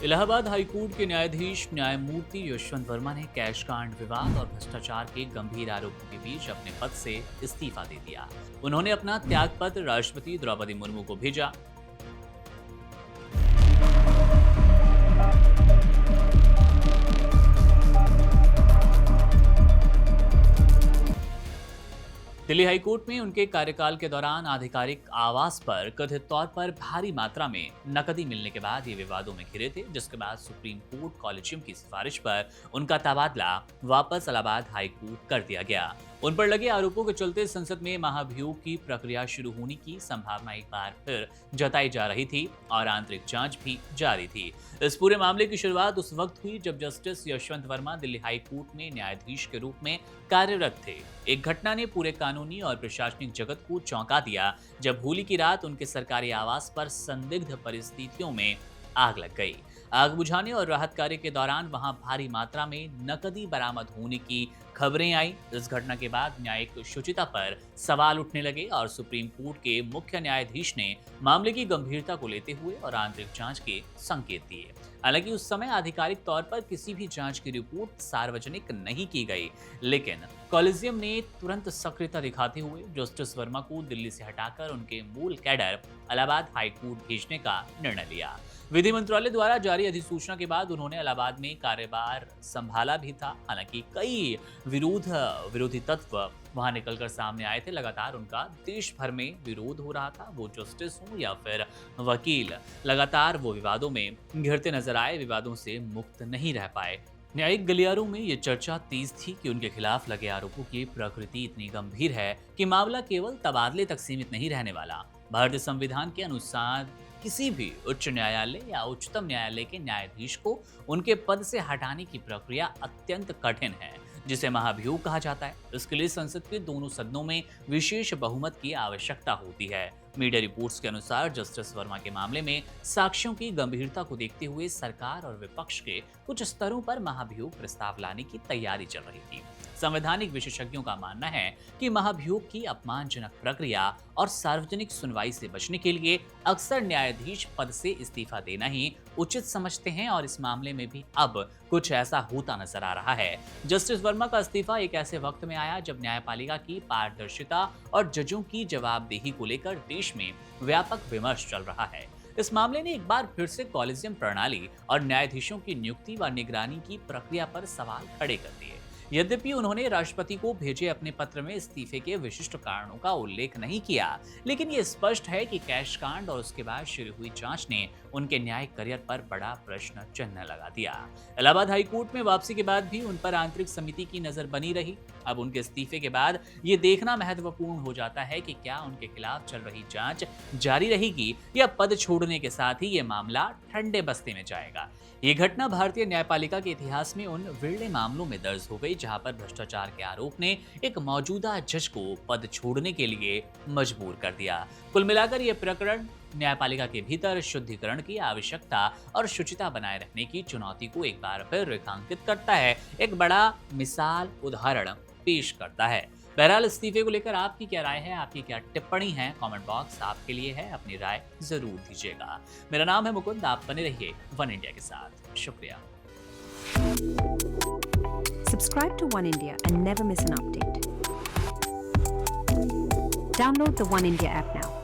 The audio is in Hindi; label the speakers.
Speaker 1: इलाहाबाद हाईकोर्ट के न्यायाधीश न्यायमूर्ति यशवंत वर्मा ने कैश कांड विवाद और भ्रष्टाचार के गंभीर आरोपों के बीच अपने पद से इस्तीफा दे दिया। उन्होंने अपना त्यागपत्र राष्ट्रपति द्रौपदी मुर्मू को भेजा। दिल्ली हाईकोर्ट में उनके कार्यकाल के दौरान आधिकारिक आवास पर कथित तौर पर भारी मात्रा में नकदी मिलने के बाद ये विवादों में घिरे थे, जिसके बाद सुप्रीम कोर्ट कॉलेजियम की सिफारिश पर उनका तबादला वापस इलाहाबाद हाई कोर्ट कर दिया गया। उन पर लगे आरोपों के चलते संसद में महाभियोग की प्रक्रिया शुरू होने की संभावना एक बार फिर जताई जा रही थी और आंतरिक जांच भी जारी थी। इस पूरे मामले की शुरुआत उस वक्त हुई जब justice Yashwant Verma Delhi high court में न्यायाधीश के रूप में कार्यरत थे। एक घटना ने पूरे कानूनी और प्रशासनिक जगत को चौंका दिया जब होली की रात उनके सरकारी आवास पर संदिग्ध परिस्थितियों में आग लग गई। आग बुझाने और राहत कार्य के दौरान वहां भारी मात्रा में नकदी बरामद होने की खबरें आई। इस घटना के बाद न्यायिक शुचिता पर सवाल उठने लगे और सुप्रीम कोर्ट के मुख्य न्यायाधीश ने मामले की गंभीरता को लेते हुए और आंतरिक जांच के संकेत दिए। हालांकि उस समय आधिकारिक तौर पर किसी भी जांच की रिपोर्ट सार्वजनिक नहीं की गई, लेकिन कॉलेजियम ने तुरंत सक्रियता दिखाते हुए जस्टिस वर्मा को दिल्ली से हटाकर उनके मूल कैडर इलाहाबाद हाई कोर्ट भेजने का निर्णय लिया। विधि मंत्रालय द्वारा जारी अधिसूचना के बाद उन्होंने इलाहाबाद में कार्यभार संभाला भी था। हालांकि कई विरोधी तत्व वहां निकलकर सामने आए थे। लगातार उनका देश भर में विरोध हो रहा था, वो जस्टिस हो या फिर वकील, लगातार वो विवादों में घिरते नजर आए, विवादों से मुक्त नहीं रह पाए। न्यायिक गलियारों में ये चर्चा तेज थी कि उनके खिलाफ लगे आरोपों की प्रकृति इतनी गंभीर है कि मामला केवल तबादले तक सीमित नहीं रहने वाला। भारतीय संविधान के अनुसार किसी भी उच्च न्यायालय या उच्चतम न्यायालय के न्यायाधीश को उनके पद से हटाने की प्रक्रिया अत्यंत कठिन है, जिसे महाभियोग कहा जाता है। इसके लिए संसद के दोनों सदनों में विशेष बहुमत की आवश्यकता होती है। मीडिया रिपोर्ट्स के अनुसार जस्टिस वर्मा के मामले में साक्ष्यों की गंभीरता को देखते हुए सरकार और विपक्ष के कुछ स्तरों पर महाभियोग प्रस्ताव लाने की तैयारी चल रही थी। संवैधानिक विशेषज्ञों का मानना है कि महाभियोग की अपमानजनक प्रक्रिया और सार्वजनिक सुनवाई से बचने के लिए अक्सर न्यायाधीश पद से इस्तीफा देना ही उचित समझते हैं और इस मामले में भी अब कुछ ऐसा होता नजर आ रहा है। जस्टिस वर्मा का इस्तीफा एक ऐसे वक्त में आया जब न्यायपालिका की पारदर्शिता और जजों की जवाबदेही को लेकर देश में व्यापक विमर्श चल रहा है। इस मामले ने एक बार फिर से कॉलेजियम प्रणाली और न्यायाधीशों की नियुक्ति व निगरानी की प्रक्रिया पर सवाल खड़े कर दिए। यद्यपि उन्होंने राष्ट्रपति को भेजे अपने पत्र में इस्तीफे के विशिष्ट कारणों का उल्लेख नहीं किया, लेकिन ये स्पष्ट है कि कैश कांड और उसके बाद शुरू हुई जांच ने उनके न्यायिक करियर पर बड़ा प्रश्न चिन्ह लगा दिया। इलाहाबाद हाई कोर्ट में वापसी के बाद भी उन पर आंतरिक समिति की नजर बनी रही। अब उनके इस्तीफे के बाद ये देखना महत्वपूर्ण हो जाता है कि क्या उनके खिलाफ चल रही जांच जारी रहेगी या पद छोड़ने के साथ ही ये मामला ठंडे बस्ते में जाएगा। ये घटना भारतीय न्यायपालिका के इतिहास में उन विरले मामलों में दर्ज हो गई जहां पर भ्रष्टाचार के आरोप ने एक मौजूदा जज को पद छोड़ने के लिए मजबूर कर दिया। कुल मिलाकर ये प्रकरण न्यायपालिका के भीतर शुद्धिकरण की आवश्यकता और शुचिता बनाए रखने की चुनौती को एक बार फिर रेखांकित करता है, एक बड़ा मिसाल उदाहरण पेश करता है। बहरहाल इस्तीफे को लेकर आपकी क्या राय है, आपकी क्या टिप्पणी है, कमेंट बॉक्स आपके लिए है, अपनी राय जरूर दीजिएगा। मेरा नाम है मुकुंद, आप बने रहिए वन इंडिया के साथ। शुक्रिया।
Speaker 2: Subscribe to One India and never miss an update. Download the One India app now.